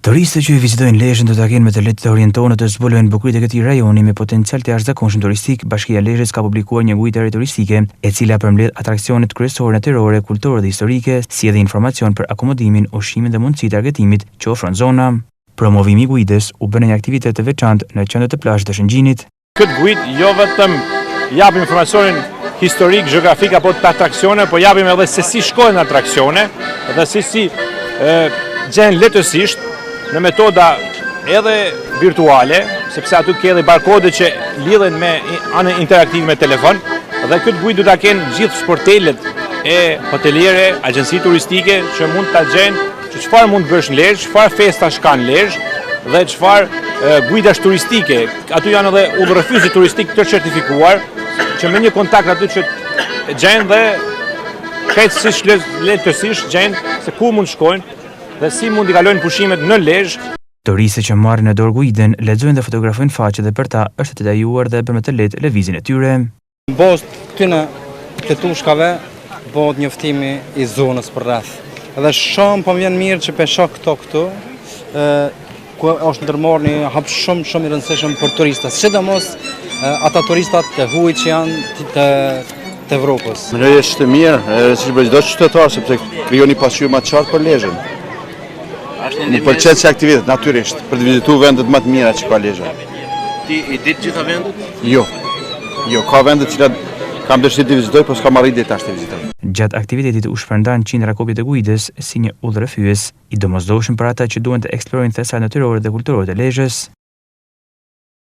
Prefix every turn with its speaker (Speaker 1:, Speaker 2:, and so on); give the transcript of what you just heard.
Speaker 1: Turistët që vizitojnë Lezhën do ta kenë me të lehtë të orientohen të zbulojnë bukuritë e këtij rajoni me potencial të jashtëzakonshëm turistik. Bashkia e Lezhës ka publikuar një ujitare turistike, e cila përmbledh atraksionet kryesore natyrore, kulturore dhe historike, si edhe informacion për akomodimin, ushqimin dhe mundësitë e argëtimit që ofron zona. Promovimi i ujitës u bën një aktivitet të veçantë në qendrën e plazhit të Shëngjinit.
Speaker 2: Këtë ujit jo vetëm japim informacionin historik, gjeografik apo të atraksione, por japim edhe se si shkojnë në atraksione dhe si gjenë lehtësisht në metoda edhe virtuale, sepse aty ke edhe barkode që lidhen me anën interaktive me telefon, dhe këtë guid do ta kenë gjithë sportelet e hoteliere, agjenci turistike që mund ta gjejnë që çfarë mund bësh në Lezhë, çfarë festash ka në Lezhë dhe çfarë guidash turistike. Aty janë edhe udhërrëfyesi turistik të certifikuar që me një kontakt aty që gjejnë dhe krejtësisht lehtësisht gjejnë se ku mund shkojnë dhe si mund i kalojnë pushimet në Lezhë.
Speaker 1: Turistët që marrin në dorë guidën lexojnë dhe fotografojnë faqe dhe për ta është detajuar dhe bën më të lehtë lëvizjen e tyre.
Speaker 3: Bazë këtyre kletushkave bëhet njoftimi i zonës përreth. Edhe shumë po vjen mirë që pesha këtu, ku është ndërmarrë një hap shumë i rëndësishëm për turistat, sidomos ata turistat të huaj që janë të Evropës.
Speaker 4: Mendoj është mirë, si çdo qytetar, sepse krijon një pasqyrë më të qartë për Lezhën. Më pëlqen si aktivitet, natyrisht, për të vizituar vendet më të mira që ka Lezhë.
Speaker 5: Ti i ditë gjitha vendet?
Speaker 4: Jo, ka vende të cilat kam dëshirë të vizitoj, por s'kam arritur deri tash të vizitoj.
Speaker 1: Gjatë aktivitetit u shpërndan qindra kopje të guidës si një udhërrëfyes i domosdoshëm për ata që duan të eksplorojnë thesat natyrore dhe kulturore të Lezhës.